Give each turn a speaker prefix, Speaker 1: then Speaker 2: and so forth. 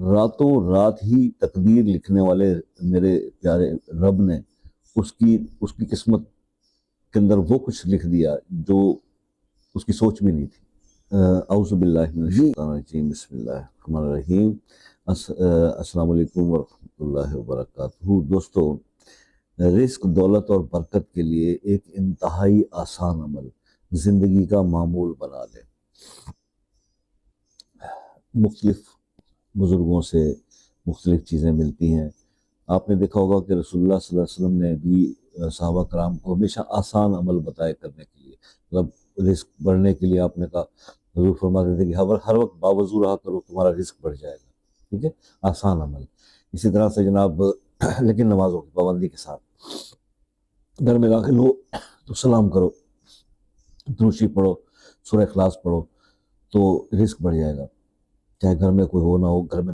Speaker 1: راتوں رات ہی تقدیر لکھنے والے میرے پیارے رب نے اس کی قسمت کے اندر وہ کچھ لکھ دیا جو اس کی سوچ بھی نہیں تھی۔ اعوذ باللہ من الشیطان الرجیم، بسم اللہ الرحمن الرحیم۔ السلام علیکم ورحمۃ اللہ وبرکاتہ۔ دوستو، رزق، دولت اور برکت کے لیے ایک انتہائی آسان عمل زندگی کا معمول بنا لیں۔ مختلف بزرگوں سے مختلف چیزیں ملتی ہیں۔ آپ نے دیکھا ہوگا کہ رسول اللہ صلی اللہ علیہ وسلم نے بھی صحابہ کرام کو ہمیشہ آسان عمل بتائے کرنے کے لیے، مطلب رزق بڑھنے کے لیے آپ نے کہا، حضور فرماتے تھے کہ ہر وقت باوضو رہا کرو، تمہارا رزق بڑھ جائے گا، ٹھیک ہے، آسان عمل۔ اسی طرح سے جناب لیکن نمازوں کی پابندی کے ساتھ، گھر میں داخل ہو تو سلام کرو، درود شریف پڑھو، سورہ اخلاص پڑھو، تو رزق بڑھ جائے گا، چاہے گھر میں کوئی ہو نہ ہو، گھر میں